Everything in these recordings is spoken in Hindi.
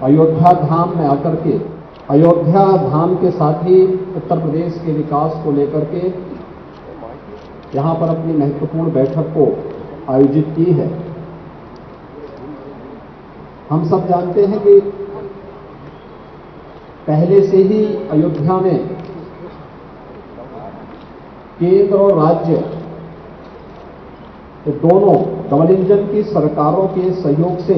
अयोध्या धाम में आकर के अयोध्या धाम के साथ ही उत्तर प्रदेश के विकास को लेकर के यहां पर अपनी महत्वपूर्ण बैठक को आयोजित की है। हम सब जानते हैं कि पहले से ही अयोध्या में केंद्र और राज्य दोनों डबल इंजन की सरकारों के सहयोग से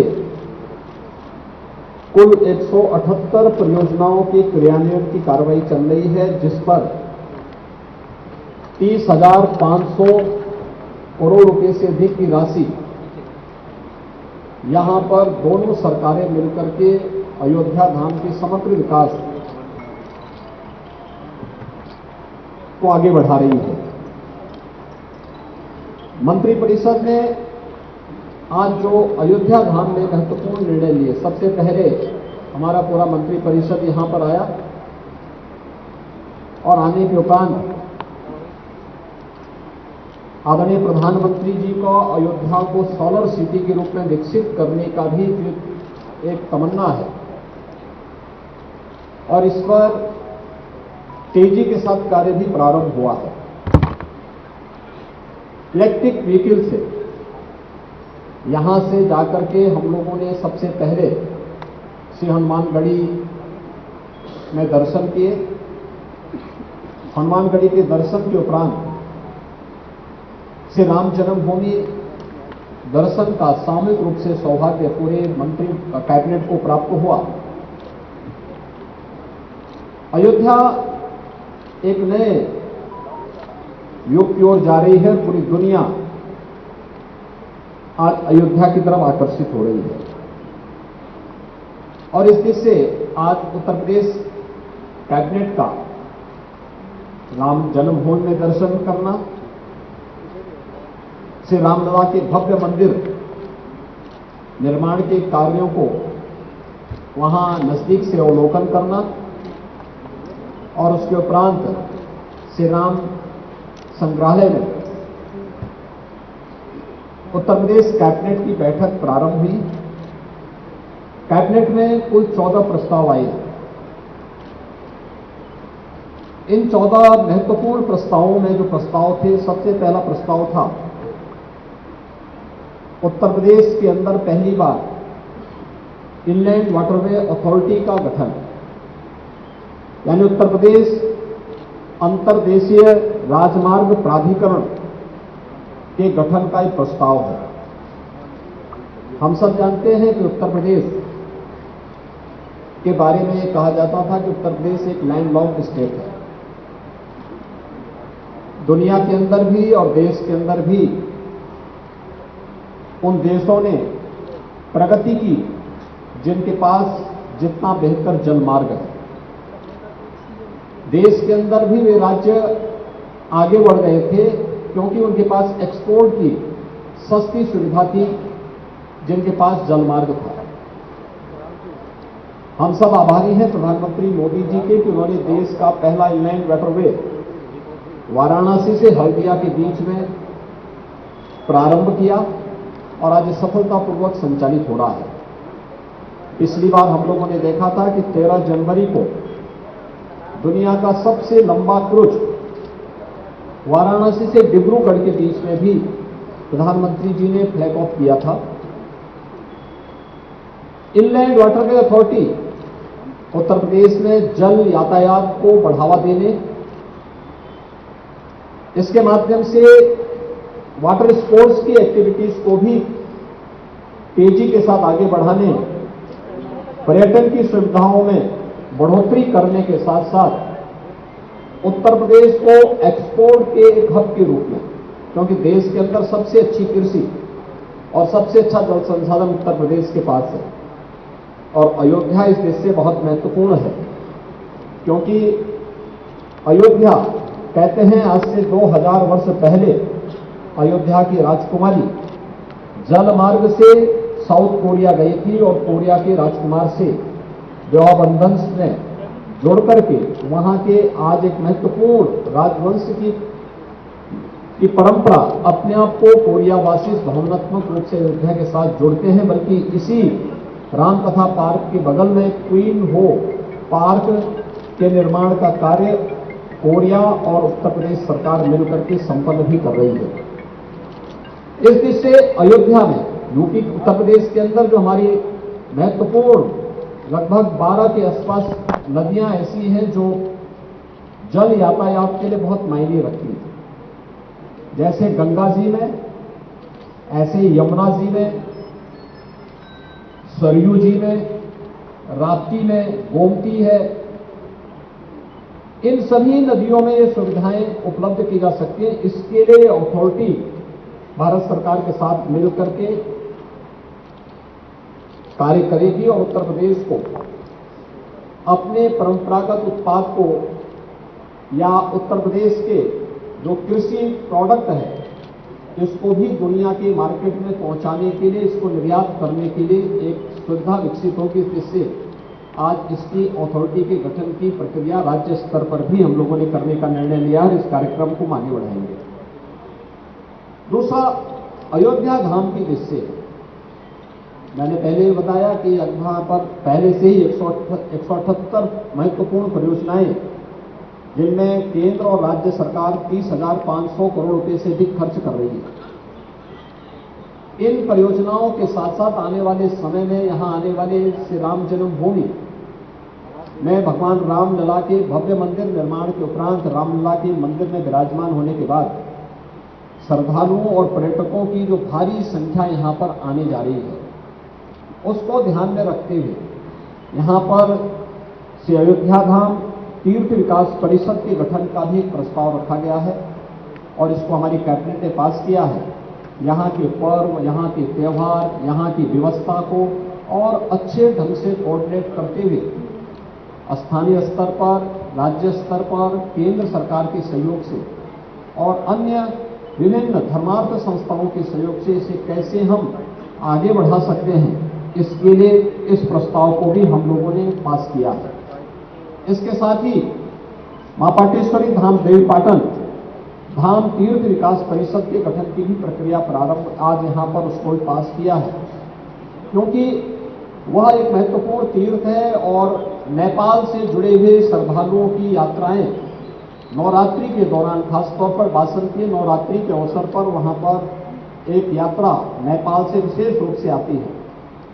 कुल 178 परियोजनाओं के क्रियान्वयन की कार्रवाई चल रही है, जिस पर 30,500 करोड़ रुपए से अधिक की राशि यहां पर दोनों सरकारें मिलकर के अयोध्या धाम के समग्र विकास को आगे बढ़ा रही है। मंत्रिपरिषद ने आज जो अयोध्या धाम में महत्वपूर्ण निर्णय लिए, सबसे पहले हमारा पूरा मंत्रिपरिषद यहां पर आया और आने के उपरांत आदरणीय प्रधानमंत्री जी को अयोध्या को सोलर सिटी के रूप में विकसित करने का भी एक तमन्ना है और इस पर तेजी के साथ कार्य भी प्रारंभ हुआ है। इलेक्ट्रिक व्हीकल से यहां से जाकर के हम लोगों ने सबसे पहले श्री हनुमानगढ़ी में दर्शन किए। हनुमानगढ़ी के दर्शन के उपरांत श्री राम जन्मभूमि दर्शन का सामूहिक रूप से सौभाग्य पूरे मंत्री कैबिनेट को प्राप्त हुआ। अयोध्या एक नए युग की ओर जा रही है। पूरी दुनिया आज अयोध्या की तरफ आकर्षित हो रही है और इस दिशा से आज उत्तर प्रदेश कैबिनेट का राम जन्मभूमि में दर्शन करना, श्री रामलला के भव्य मंदिर निर्माण के कार्यों को वहां नजदीक से अवलोकन करना और उसके उपरांत श्री राम संग्रहालय में उत्तर प्रदेश कैबिनेट की बैठक प्रारंभ हुई। कैबिनेट में कुल 14 प्रस्ताव आए। इन 14 महत्वपूर्ण प्रस्तावों में जो प्रस्ताव थे, सबसे पहला प्रस्ताव था उत्तर प्रदेश के अंदर पहली बार इनलैंड वाटरवे अथॉरिटी का गठन, यानी उत्तर प्रदेश अंतर्देशीय राजमार्ग प्राधिकरण के गठन का एक प्रस्ताव है। हम सब जानते हैं कि उत्तर प्रदेश के बारे में यह कहा जाता था कि उत्तर प्रदेश एक लैंडलॉक्ड स्टेट है। दुनिया के अंदर भी और देश के अंदर भी उन देशों ने प्रगति की जिनके पास जितना बेहतर जलमार्ग है। देश के अंदर भी वे राज्य आगे बढ़ गए थे क्योंकि उनके पास एक्सपोर्ट की सस्ती सुविधा थी, जिनके पास जलमार्ग था। हम सब आभारी हैं प्रधानमंत्री मोदी जी के कि उन्होंने देश का पहला इनलैंड वाटरवे वाराणसी से हल्दिया के बीच में प्रारंभ किया और आज सफलतापूर्वक संचालित हो रहा है। पिछली बार हम लोगों ने देखा था कि 13 जनवरी को दुनिया का सबसे लंबा क्रूज वाराणसी से डिब्रूगढ़ के बीच में भी प्रधानमंत्री जी ने फ्लैग ऑफ किया था। Inland waterway authority Uttar Pradesh में जल यातायात को बढ़ावा देने, इसके माध्यम से वाटर स्पोर्ट्स की एक्टिविटीज को भी तेजी के साथ आगे बढ़ाने, पर्यटन की सुविधाओं में बढ़ोतरी करने के साथ साथ उत्तर प्रदेश को एक्सपोर्ट के एक हब के रूप में, क्योंकि देश के अंदर सबसे अच्छी कृषि और सबसे अच्छा जल संसाधन उत्तर प्रदेश के पास है और अयोध्या इस देश से बहुत महत्वपूर्ण है, क्योंकि अयोध्या कहते हैं आज से 2000 वर्ष पहले अयोध्या की राजकुमारी जल मार्ग से साउथ कोरिया गई थी और कोरिया के राजकुमार से विवाह बंधन में जोड़ करके वहां के आज एक महत्वपूर्ण राजवंश की परंपरा अपने आप को कोरियावासी भावनात्मक रूप से अयोध्या के साथ जोड़ते हैं, बल्कि इसी रामकथा पार्क के बगल में क्वीन हो पार्क के निर्माण का कार्य कोरिया और उत्तर प्रदेश सरकार मिलकर के संपन्न भी कर रही है। इस दृष्टि से अयोध्या में यूपी उत्तर प्रदेश के अंदर जो हमारी महत्वपूर्ण लगभग 12 के आसपास नदियां ऐसी हैं जो जल यातायात के लिए बहुत मायने रखती है, जैसे गंगा जी में, ऐसे यमुना जी में, सरयू जी में, राप्ती में, गोमती है। इन सभी नदियों में ये सुविधाएं उपलब्ध की जा सकती है। इसके लिए अथॉरिटी भारत सरकार के साथ मिलकर के कार्य करेगी और उत्तर प्रदेश को अपने परंपरागत उत्पाद को या उत्तर प्रदेश के जो कृषि प्रोडक्ट है इसको भी दुनिया के मार्केट में पहुंचाने के लिए, इसको निर्यात करने के लिए एक सुविधा विकसित होगी, जिससे आज इसकी अथॉरिटी के गठन की प्रक्रिया राज्य स्तर पर भी हम लोगों ने करने का निर्णय लिया है। इस कार्यक्रम को आगे बढ़ाएंगे। दूसरा, अयोध्या धाम की दृष्टि से मैंने पहले बताया कि यहां पर पहले से ही 178 महत्वपूर्ण परियोजनाएं, जिनमें केंद्र और राज्य सरकार 30,500 करोड़ रुपए से अधिक खर्च कर रही है। इन परियोजनाओं के साथ साथ आने वाले समय में यहां आने वाले श्री राम जन्मभूमि में भगवान रामलला के भव्य मंदिर निर्माण के उपरांत रामलला के मंदिर में विराजमान होने के बाद श्रद्धालुओं और पर्यटकों की जो भारी संख्या यहां पर आने जा रही है, उसको ध्यान में रखते हुए यहां पर श्री अयोध्या धाम तीर्थ विकास परिषद के गठन का भी एक प्रस्ताव रखा गया है और इसको हमारी कैबिनेट ने पास किया है। यहाँ के पर्व, यहाँ के त्यौहार, यहाँ की व्यवस्था को और अच्छे ढंग से कोऑर्डिनेट करते हुए स्थानीय स्तर पर, राज्य स्तर पर, केंद्र सरकार के सहयोग से और अन्य विभिन्न धर्मार्थ संस्थाओं के सहयोग से इसे कैसे हम आगे बढ़ा सकते हैं, इसके लिए इस प्रस्ताव को भी हम लोगों ने पास किया है। इसके साथ ही मां पाटेश्वरी धाम देवीपाटन धाम तीर्थ विकास परिषद के गठन की भी प्रक्रिया प्रारंभ आज यहां पर उसको पास किया है, क्योंकि वह एक महत्वपूर्ण तीर्थ है और नेपाल से जुड़े हुए श्रद्धालुओं की यात्राएं नवरात्रि के दौरान, खासतौर पर बासंती नवरात्रि के अवसर पर वहां पर एक यात्रा नेपाल से विशेष रूप से आती है।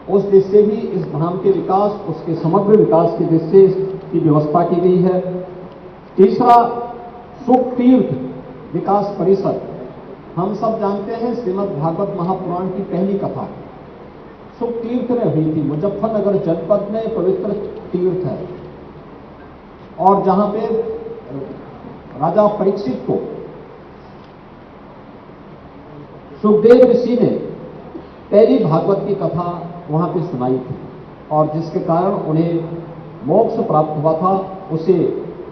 उस दृष्टि से भी इस धाम के विकास, उसके समग्र विकास की दृष्टि से इसकी व्यवस्था की गई है। तीसरा, सुख तीर्थ विकास परिषद। हम सब जानते हैं श्रीमद् भागवत महापुराण की पहली कथा सुख तीर्थ में हुई थी। मुजफ्फरनगर जनपद में पवित्र तीर्थ है और जहां पे राजा परीक्षित को सुखदेव ऋषि ने पहली भागवत की कथा वहां पे सुनाई थी और जिसके कारण उन्हें मोक्ष प्राप्त हुआ था। उसे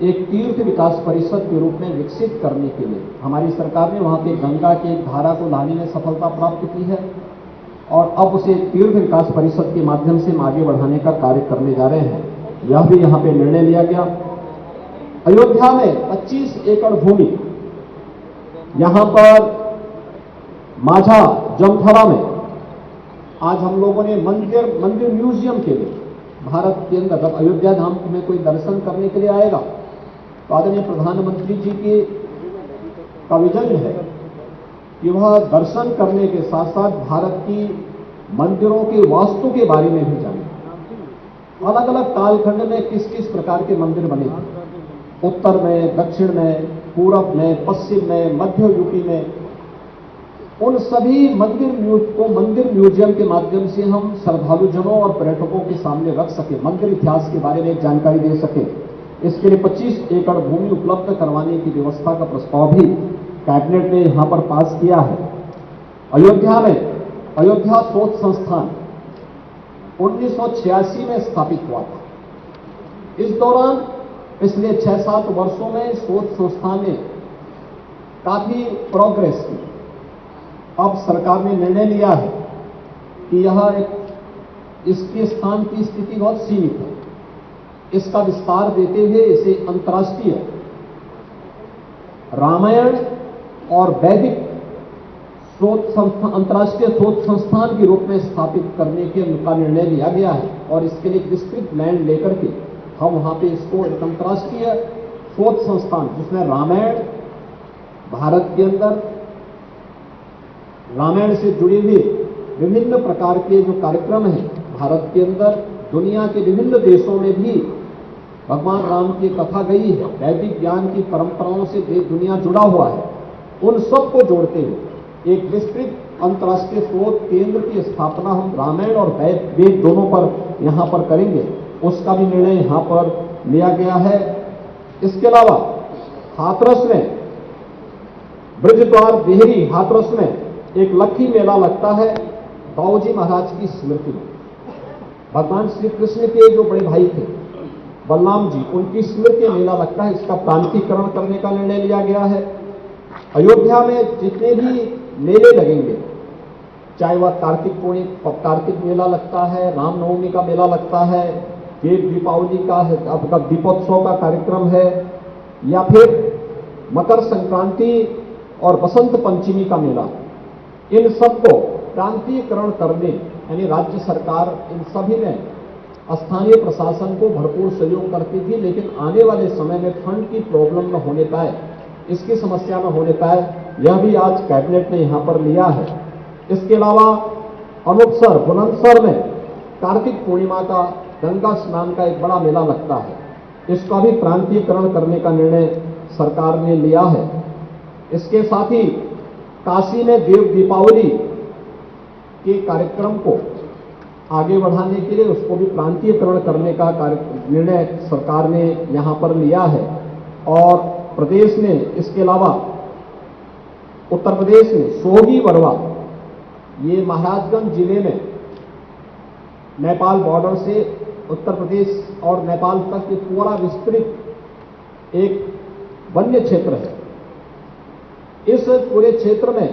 एक तीर्थ विकास परिषद के रूप में विकसित करने के लिए हमारी सरकार ने वहां पे गंगा की एक धारा को लाने में सफलता प्राप्त की है और अब उसे तीर्थ विकास परिषद के माध्यम से आगे बढ़ाने का कार्य करने जा रहे हैं। यह भी यहां पे निर्णय लिया गया। अयोध्या में 25 एकड़ भूमि, यहां पर माझा जमथरा में आज हम लोगों ने मंदिर म्यूजियम के लिए भारत के अंदर, जब अयोध्या धाम में कोई दर्शन करने के लिए आएगा तो आदरणीय प्रधानमंत्री जी की का विजन है कि वह दर्शन करने के साथ साथ भारत की मंदिरों के वास्तु के बारे में भी जाने। अलग अलग कालखंड में किस किस प्रकार के मंदिर बने थे, उत्तर में, दक्षिण में, पूरब में, पश्चिम में, मध्य यूपी में, उन सभी मंदिर म्यूजियम के माध्यम से हम श्रद्धालुजनों और पर्यटकों के सामने रख सके, मंदिर इतिहास के बारे में एक जानकारी दे सके। इसके लिए 25 एकड़ भूमि उपलब्ध करवाने की व्यवस्था का प्रस्ताव भी कैबिनेट ने यहां पर पास किया है। अयोध्या में अयोध्या शोध संस्थान 1986 में स्थापित हुआ था। इस दौरान पिछले 6-7 वर्षों में शोध संस्थान ने काफी प्रोग्रेस की। अब सरकार ने निर्णय लिया है कि यह इसके स्थान की स्थिति बहुत सीमित है, इसका विस्तार देते हुए इसे अंतर्राष्ट्रीय रामायण और वैदिक अंतर्राष्ट्रीय शोध संस्थान के रूप में स्थापित करने का निर्णय लिया गया है और इसके लिए विस्तृत लैंड लेकर के हम वहां पे इसको एक अंतर्राष्ट्रीय शोध संस्थान, जिसमें रामायण, भारत के अंदर रामायण से जुड़े हुए विभिन्न प्रकार के जो कार्यक्रम हैं, भारत के अंदर दुनिया के विभिन्न देशों में भी भगवान राम की कथा गई है, वैदिक ज्ञान की परंपराओं से दुनिया जुड़ा हुआ है, उन सबको जोड़ते हुए एक विस्तृत अंतर्राष्ट्रीय शोध केंद्र की स्थापना हम रामायण और वेद दोनों पर यहां पर करेंगे, उसका भी निर्णय यहां पर लिया गया है। इसके अलावा हाथरस में, ब्रजद्वार देहरी हाथरस में एक लक्खी मेला लगता है दाऊजी महाराज की स्मृति में। भगवान श्री कृष्ण के जो बड़े भाई थे बलराम जी, उनकी स्मृति मेला लगता है, इसका प्रांतीकरण करने का निर्णय लिया गया है। अयोध्या में जितने भी मेले लगेंगे, चाहे वह कार्तिक मेला लगता है, रामनवमी का मेला लगता है, देव दीपावली का आपका दीपोत्सव का कार्यक्रम है, या फिर मकर संक्रांति और बसंत पंचमी का मेला, इन सबको प्रांतीयकरण करने यानी राज्य सरकार इन सभी में स्थानीय प्रशासन को भरपूर सहयोग करती थी, लेकिन आने वाले समय में फंड की प्रॉब्लम न होने पाए, इसकी समस्या न होने पाए, यह भी आज कैबिनेट ने यहां पर लिया है। इसके अलावा अमृतसर बुलंदशहर में कार्तिक पूर्णिमा का गंगा स्नान का एक बड़ा मेला लगता है, इसका भी प्रांतीयकरण करने का निर्णय सरकार ने लिया है। इसके साथ ही काशी में देव दीपावली के कार्यक्रम को आगे बढ़ाने के लिए उसको भी प्रांतीयकरण करने का निर्णय सरकार ने यहां पर लिया है। और प्रदेश में इसके अलावा उत्तर प्रदेश में सोगी वरवा, ये महाराजगंज जिले में नेपाल बॉर्डर से उत्तर प्रदेश और नेपाल तक के पूरा विस्तृत एक वन्य क्षेत्र है। इस पूरे क्षेत्र में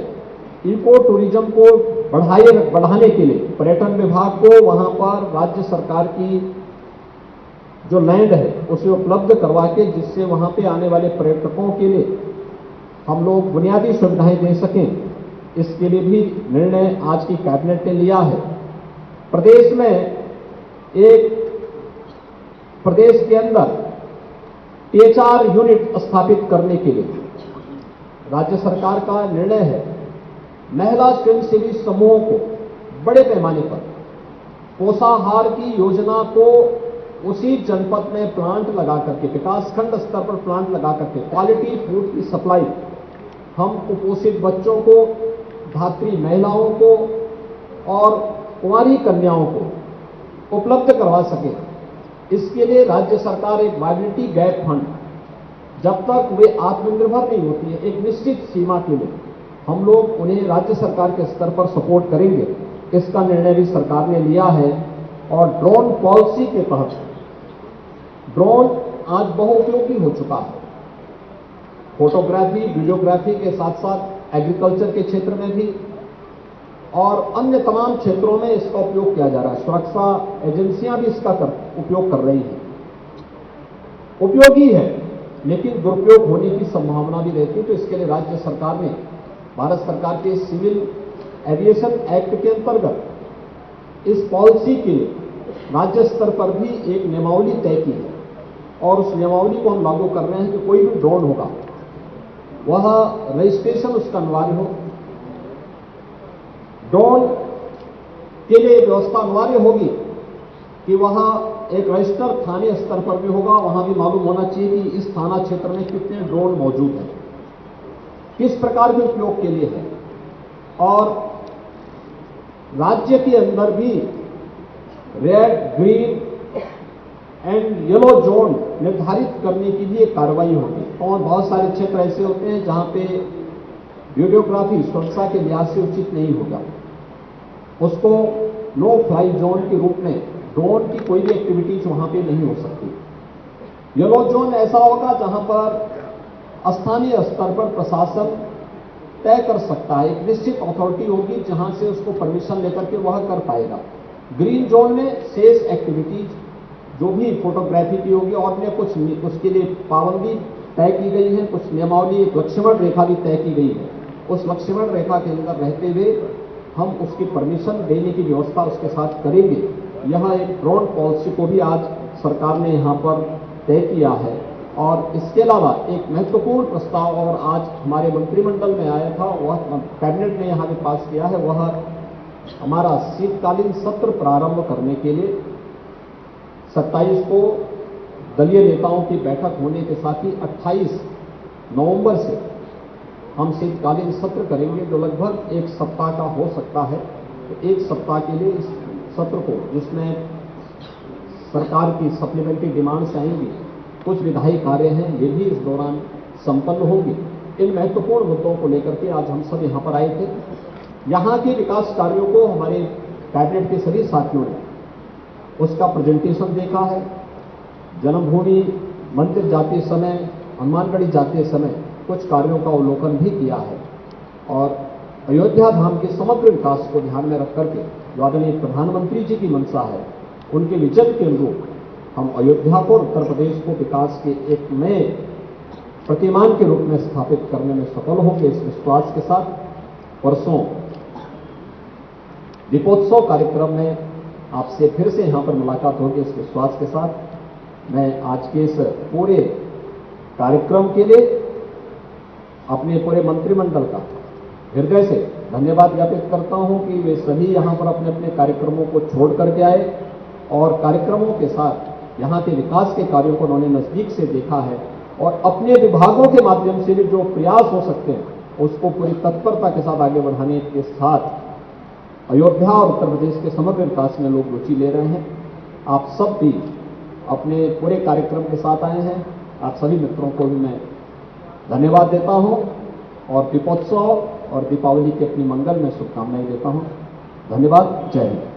इको टूरिज्म को बढ़ाने के लिए पर्यटन विभाग को वहां पर राज्य सरकार की जो लैंड है उसे उपलब्ध करवा के, जिससे वहां पे आने वाले पर्यटकों के लिए हम लोग बुनियादी सुविधाएं दे सकें, इसके लिए भी निर्णय आज की कैबिनेट ने लिया है। प्रदेश के अंदर टीएचआर यूनिट स्थापित करने के लिए राज्य सरकार का निर्णय है। महिला स्वयंसेवी समूहों को बड़े पैमाने पर पोषाहार की योजना को उसी जनपद में प्लांट लगा करके, विकासखंड स्तर पर प्लांट लगा करके क्वालिटी फूड की सप्लाई हम कुपोषित बच्चों को, धात्री महिलाओं को और कुंवारी कन्याओं को उपलब्ध करवा सके। इसके लिए राज्य सरकार एक वायबिलिटी गैप फंड, जब तक वे आत्मनिर्भर नहीं होती है, एक निश्चित सीमा के लिए हम लोग उन्हें राज्य सरकार के स्तर पर सपोर्ट करेंगे, इसका निर्णय भी सरकार ने लिया है। और ड्रोन पॉलिसी के तहत ड्रोन आज बहुउपयोगी हो चुका है, फोटोग्राफी, वीडियोग्राफी के साथ साथ एग्रीकल्चर के क्षेत्र में भी और अन्य तमाम क्षेत्रों में इसका उपयोग किया जा रहा है। सुरक्षा एजेंसियां भी इसका उपयोग कर रही हैं। उपयोगी है, लेकिन दुरुपयोग होने की संभावना भी रहती है, तो इसके लिए राज्य सरकार ने भारत सरकार के सिविल एविएशन एक्ट के अंतर्गत इस पॉलिसी के लिए राज्य स्तर पर भी एक नियमावली तय की है और उस नियमावली को हम लागू कर रहे हैं कि कोई भी ड्रोन होगा वह रजिस्ट्रेशन उसका अनिवार्य हो। ड्रोन के लिए व्यवस्था अनिवार्य होगी कि वह एक रजिस्टर थाने स्तर पर भी होगा, वहां भी मालूम होना चाहिए कि इस थाना क्षेत्र में कितने ड्रोन मौजूद हैं, किस प्रकार के उपयोग के लिए है। और राज्य के अंदर भी red, green and yellow zone निर्धारित करने के लिए कार्रवाई होगी। और बहुत सारे क्षेत्र ऐसे होते हैं जहां पे वीडियोग्राफी सुरक्षा के लिहाज से उचित नहीं होगा, उसको नो फ्लाई जोन के रूप में ड्रोन की कोई भी एक्टिविटीज वहां पे नहीं हो सकती। येलो जोन ऐसा होगा जहां पर स्थानीय स्तर पर प्रशासन तय कर सकता है, एक निश्चित अथॉरिटी होगी जहां से उसको परमिशन लेकर के वह कर पाएगा। ग्रीन जोन में शेष एक्टिविटीज जो भी फोटोग्राफी की होगी और ने कुछ उसके लिए पाबंदी तय की गई है, कुछ नियमावली, एक लक्ष्मण रेखा भी तय की गई है, उस लक्ष्मण रेखा के अंदर रहते हुए हम उसकी परमिशन देने की व्यवस्था उसके साथ करेंगे। यह एक ड्रोन पॉलिसी को भी आज सरकार ने यहाँ पर तय किया है। और इसके अलावा एक महत्वपूर्ण प्रस्ताव और आज हमारे मंत्रिमंडल में आया था, वह कैबिनेट ने यहाँ पे पास किया है, वह हमारा शीतकालीन सत्र प्रारंभ करने के लिए 27 को दलीय नेताओं की बैठक होने के साथ ही 28 नवंबर से हम शीतकालीन सत्र करेंगे, जो लगभग एक सप्ताह का हो सकता है। तो एक सप्ताह के लिए इस सत्र को, जिसमें सरकार की सप्लीमेंट्री डिमांड्स आएंगी, कुछ विधायी कार्य हैं, ये भी इस दौरान संपन्न होंगे। इन महत्वपूर्ण मुद्दों को लेकर के आज हम सब यहाँ पर आए थे। यहाँ के विकास कार्यों को हमारे कैबिनेट के सभी साथियों ने उसका प्रेजेंटेशन देखा है। जन्मभूमि मंदिर जाते समय, हनुमानगढ़ी जाते समय कुछ कार्यों का अवलोकन भी किया है और अयोध्या धाम के समग्र विकास को ध्यान में रख करके जो आदरणीय प्रधानमंत्री जी की मंशा है, उनके विजन के अनुरूप हम अयोध्या को, उत्तर प्रदेश को विकास के एक नए प्रतिमान के रूप में स्थापित करने में सफल होंगे। इस विश्वास के साथ परसों दीपोत्सव कार्यक्रम में आपसे फिर से यहां पर मुलाकात होगी। इस विश्वास के साथ मैं आज के इस पूरे कार्यक्रम के लिए अपने पूरे मंत्रिमंडल का हृदय से धन्यवाद ज्ञापित करता हूं कि वे सभी यहां पर अपने अपने कार्यक्रमों को छोड़ करके आए और कार्यक्रमों के साथ यहां के विकास के कार्यों को उन्होंने नजदीक से देखा है और अपने विभागों के माध्यम से भी जो प्रयास हो सकते हैं उसको पूरी तत्परता के साथ आगे बढ़ाने के साथ अयोध्या और उत्तर प्रदेश के समग्र विकास में लोग रुचि ले रहे हैं। आप सब भी अपने पूरे कार्यक्रम के साथ आए हैं। आप सभी मित्रों को भी मैं धन्यवाद देता हूं और दीपोत्सव और दीपावली की अपनी मंगल में शुभकामनाएं देता हूं। धन्यवाद। जय हिंद।